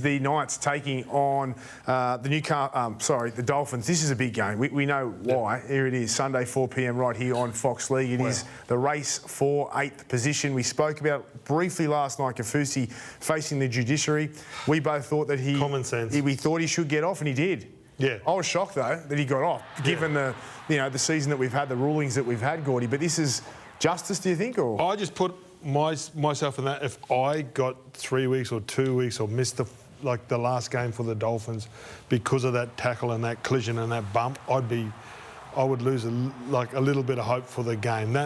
The Knights taking on the Dolphins. This is a big game. We know why. Yep. Here it is, Sunday 4 p.m. right here on Fox League. It is the race for 8th position. We spoke about briefly last night Kafusi facing the Judiciary. We both thought that common sense. We thought he should get off, and he did. Yeah. I was shocked though that he got off, given the season that we've had, the rulings that we've had, Gordy. But this is justice, do you think? Or I just put myself in that. If I got 3 weeks or 2 weeks or missed the last game for the Dolphins because of that tackle and that collision and that bump, I would lose a little bit of hope for the game.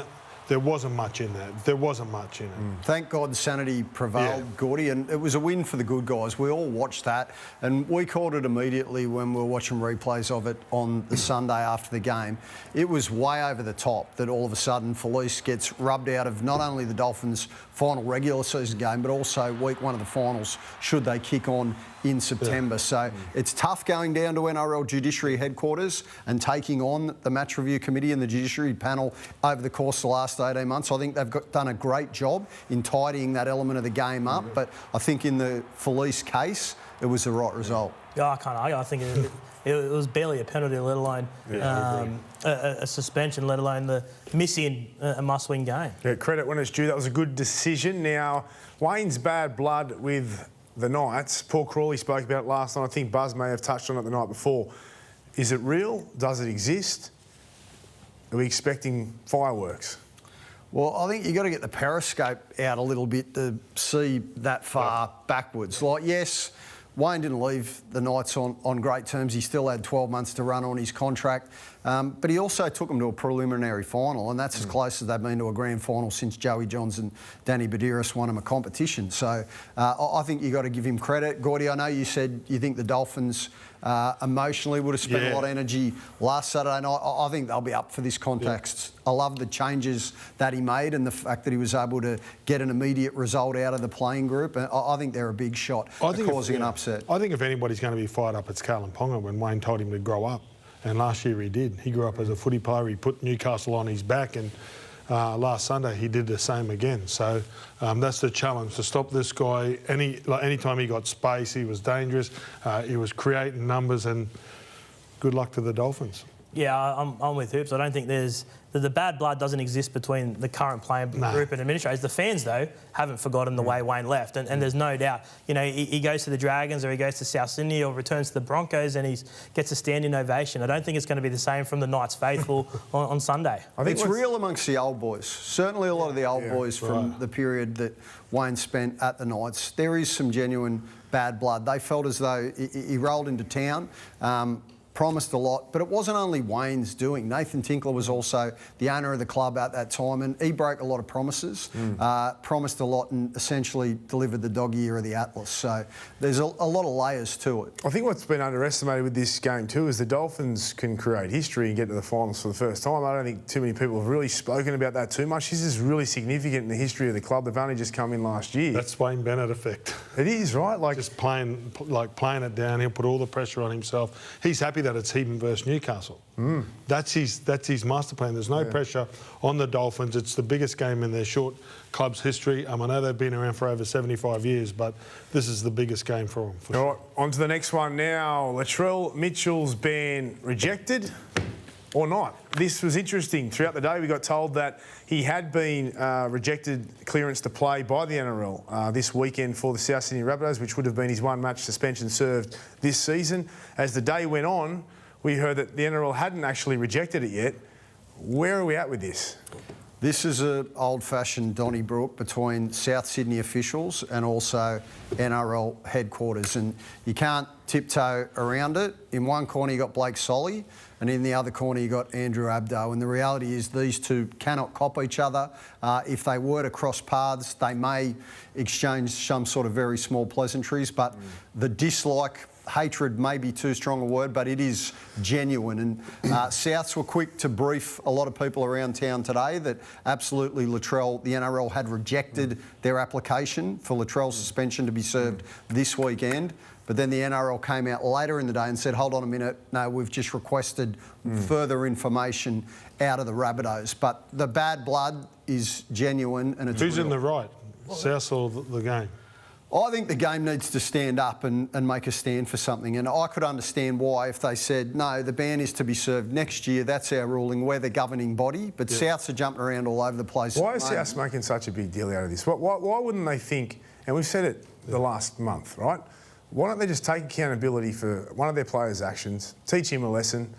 There wasn't much in that. There wasn't much in it. Thank God sanity prevailed, Gordy, and it was a win for the good guys. We all watched that, and we called it immediately when we were watching replays of it on the Sunday after the game. It was way over the top that all of a sudden Felice gets rubbed out of not only the Dolphins' final regular season game, but also week one of the finals, should they kick on in September. So it's tough going down to NRL Judiciary headquarters and taking on the Match Review Committee and the Judiciary panel over the course of the last 18 months. I think they've done a great job in tidying that element of the game up, but I think in the Felice case, it was the right result. Yeah, I can't argue. I think it was barely a penalty, let alone a suspension, let alone the missing a must-win game. Yeah, credit when it's due. That was a good decision. Now, Wayne's bad blood with the Knights. Paul Crawley spoke about it last night. I think Buzz may have touched on it the night before. Is it real? Does it exist? Are we expecting fireworks? Well, I think you've got to get the periscope out a little bit to see that far backwards. Yes, Wayne didn't leave the Knights on great terms. He still had 12 months to run on his contract. But he also took them to a preliminary final, and that's as close as they've been to a grand final since Joey Johns and Danny Badiris won him a competition. So I think you've got to give him credit. Gordy, I know you said you think the Dolphins emotionally would have spent a lot of energy last Saturday night. I think they'll be up for this context. I love the changes that he made and the fact that he was able to get an immediate result out of the playing group. And I think they're a big shot at causing an upset. I think if anybody's going to be fired up, it's Kalyn Ponga when Wayne told him to grow up. And last year he did. He grew up as a footy player. He put Newcastle on his back, and last Sunday he did the same again. So that's the challenge, to stop this guy. Any time he got space, he was dangerous. He was creating numbers, and good luck to the Dolphins. Yeah, I'm with Hoops. I don't think the bad blood doesn't exist between the current playing group and administrators. The fans, though, haven't forgotten the way Wayne left, and there's no doubt. You know, he goes to the Dragons or he goes to South Sydney or returns to the Broncos and he gets a standing ovation. I don't think it's going to be the same from the Knights faithful on Sunday. I think it's real amongst the old boys. Certainly a lot of the old boys from the period that Wayne spent at the Knights. There is some genuine bad blood. They felt as though he rolled into town, promised a lot, but it wasn't only Wayne's doing. Nathan Tinkler was also the owner of the club at that time, and he broke a lot of promises, promised a lot and essentially delivered the dog year of the Atlas. So there's a lot of layers to it. I think what's been underestimated with this game too is the Dolphins can create history and get to the finals for the first time. I don't think too many people have really spoken about that too much. This is really significant in the history of the club. They've only just come in last year. That's Wayne Bennett effect. It is, right? Just playing it down. He'll put all the pressure on himself. He's happy that it's Heaton versus Newcastle. That's his master plan. There's no pressure on the Dolphins. It's the biggest game in their short club's history. I know they've been around for over 75 years, but this is the biggest game for them. All right, on to the next one now. Latrell Mitchell's ban rejected or not? This was interesting. Throughout the day, we got told that he had been rejected clearance to play by the NRL this weekend for the South Sydney Rabbitohs, which would have been his one-match suspension served this season. As the day went on, we heard that the NRL hadn't actually rejected it yet. Where are we at with this? This is an old-fashioned Donnybrook between South Sydney officials and also NRL headquarters, and you can't tiptoe around it. In one corner you got Blake Solly, and in the other corner you got Andrew Abdo, and the reality is these two cannot cop each other. If they were to cross paths, they may exchange some sort of very small pleasantries, but the dislike, hatred may be too strong a word, but it is genuine. And Souths were quick to brief a lot of people around town today that absolutely the NRL had rejected their application for Latrell's suspension to be served this weekend. But then the NRL came out later in the day and said, hold on a minute, no, we've just requested further information out of the Rabbitohs. But the bad blood is genuine and it's Who's real. in the right, South or the game? I think the game needs to stand up and make a stand for something. And I could understand why if they said, no, the ban is to be served next year, that's our ruling, we're the governing body. But Souths are jumping around all over the place. Why is Souths making such a big deal out of this? Why wouldn't they think, and we've said it the last month, right? Why don't they just take accountability for one of their players' actions, teach him a lesson,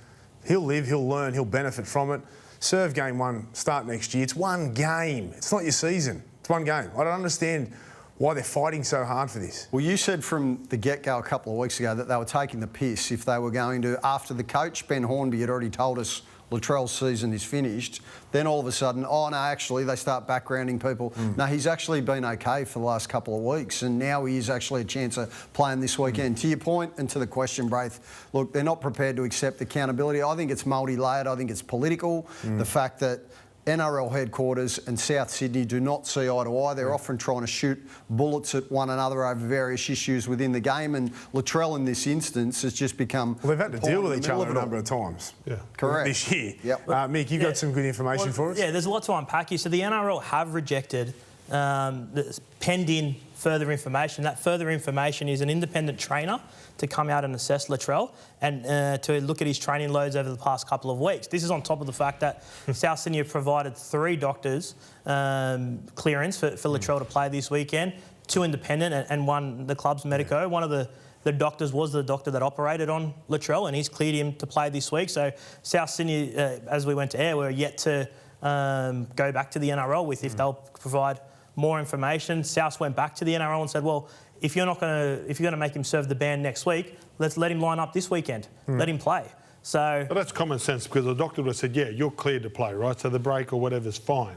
he'll live, he'll learn, he'll benefit from it, serve game one, start next year. It's one game. It's not your season. It's one game. I don't understand why they're fighting so hard for this. Well, you said from the get-go a couple of weeks ago that they were taking the piss if they were going to, after the coach, Ben Hornby, had already told us Latrell's season is finished, then all of a sudden, oh no, actually, they start backgrounding people. No, he's actually been okay for the last couple of weeks, and now he is actually a chance of playing this weekend. To your point and to the question, Braith, look, they're not prepared to accept accountability. I think it's multi-layered. I think it's political. The fact that NRL headquarters and South Sydney do not see eye to eye. They're often trying to shoot bullets at one another over various issues within the game, and Latrell in this instance has just become... Well, they've had to deal with each other a number of times. Yeah. Correct. This year. Yep. Mick, you've got some good information for us? Yeah, there's a lot to unpack here. So the NRL have rejected penned in further information. That further information is an independent trainer to come out and assess Latrell and to look at his training loads over the past couple of weeks. This is on top of the fact that South Sydney have provided 3 doctors clearance for Latrell to play this weekend, 2 independent and 1 the club's medico. One of the doctors was the doctor that operated on Latrell, and he's cleared him to play this week. So South Sydney, as we went to air, we're yet to go back to the NRL with if they'll provide more information. South went back to the NRL and said, well, if you're going to make him serve the ban next week, let's let him line up this weekend. Let him play. So But that's common sense, because the doctor would have said, yeah, you're cleared to play, right? So the break or whatever's fine.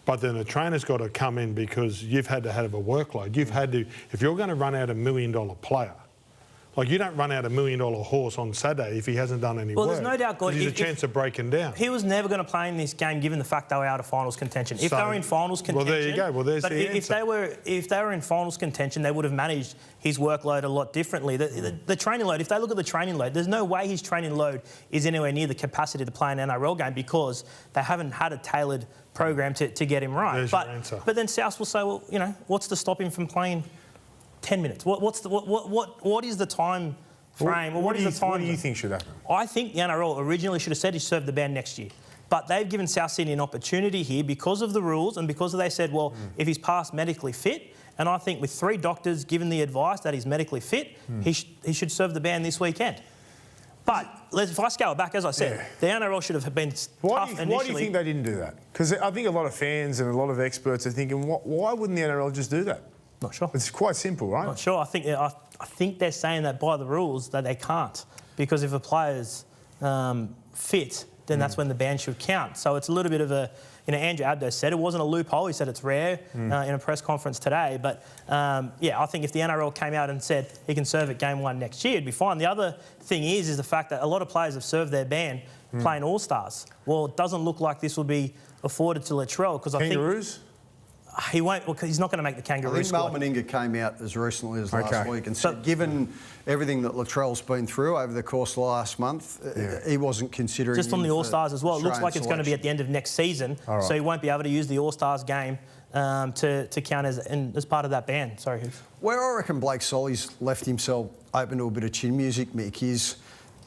But then the trainer's got to come in because you've had to have a workload. You've had to, if you're going to run out $1 million player, like you don't run out $1 million horse on Saturday if he hasn't done any work. Well, there's no doubt, God, there's a chance of breaking down. He was never going to play in this game given the fact they were out of finals contention. If they were in finals contention... Well, there you go. Well, there's the answer. If they were in finals contention, they would have managed his workload a lot differently. The training load, if they look at the training load, there's no way his training load is anywhere near the capacity to play an NRL game because they haven't had a tailored program to get him right. There's your answer. But then South will say, well, you know, what's to stop him from playing 10 minutes? What is the time frame? What do you think should happen? I think the NRL originally should have said he served the ban next year. But they've given South Sydney an opportunity here because of the rules and because they said, well, if he's past medically fit, and I think with 3 doctors given the advice that he's medically fit, he should serve the ban this weekend. But if I scale it back, as I said, the NRL should have been tough initially. Why do you think they didn't do that? Because I think a lot of fans and a lot of experts are thinking, why wouldn't the NRL just do that? Not sure. It's quite simple, right? Not sure. I think they're saying that by the rules that they can't, because if a player's fit, then that's when the ban should count. So it's a little bit of a, you know, Andrew Abdo said it wasn't a loophole. He said it's rare in a press conference today. But yeah, I think if the NRL came out and said he can serve at game 1 next year, it'd be fine. The other thing is the fact that a lot of players have served their ban playing All-Stars. Well, it doesn't look like this will be afforded to Latrell because I think... Kangaroos? He won't, because he's not going to make the Kangaroo I think squad. Mal Meninga came out as recently as last week and said, given everything that Latrell's been through over the course of the last month, he wasn't considering just on the All-Stars as well. It looks like it's going to be at the end of next season, right. so he won't be able to use the All-Stars game to count as part of that ban. Sorry, Hughes. Where I reckon Blake Solly's left himself open to a bit of chin music, Mick, is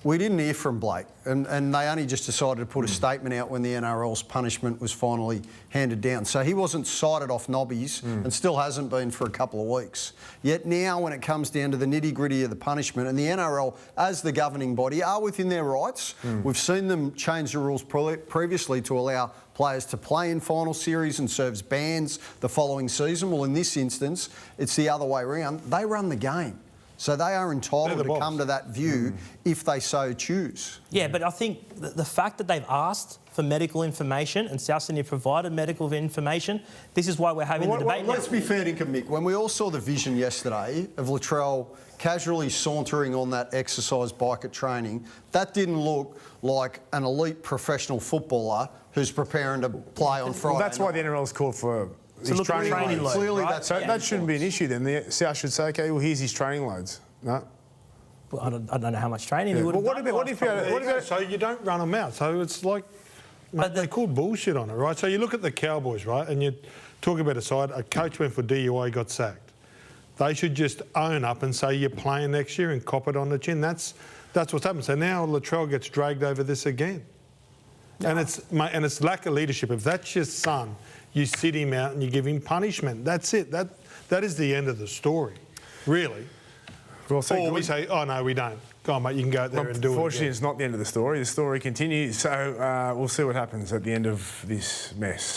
we didn't hear from Blake, and they only just decided to put a statement out when the NRL's punishment was finally handed down. So he wasn't cited off nobbies and still hasn't been for a couple of weeks. Yet now when it comes down to the nitty-gritty of the punishment, and the NRL, as the governing body, are within their rights. We've seen them change the rules previously to allow players to play in final series and serves bans the following season. Well, in this instance, it's the other way around. They run the game. So they are entitled to come to that view if they so choose. Yeah, but I think the fact that they've asked for medical information and South Sydney provided medical information, this is why we're having the debate. Let's be fair to Mick. When we all saw the vision yesterday of Latrell casually sauntering on that exercise bike at training, that didn't look like an elite professional footballer who's preparing to play on Friday. Well, that's why the NRL's called for his training loads. Clearly, right? that's that shouldn't be an issue then. The South should say, okay, well, here's his training loads. No? Well, I don't know how much training he would have done. What if So you don't run them out. So it's like, mate, they call bullshit on it, right? So you look at the Cowboys, right, and you talk about a side, a coach went for DUI, got sacked. They should just own up and say you're playing next year and cop it on the chin. That's what's happened. So now Latrell gets dragged over this again. And it's lack of leadership. If that's your son, you sit him out and you give him punishment. That's it. That is the end of the story, really. We'll see. Or we say, oh, no, we don't. Go on, mate, you can go out there and do it. Unfortunately, it's not the end of the story. The story continues. So we'll see what happens at the end of this mess.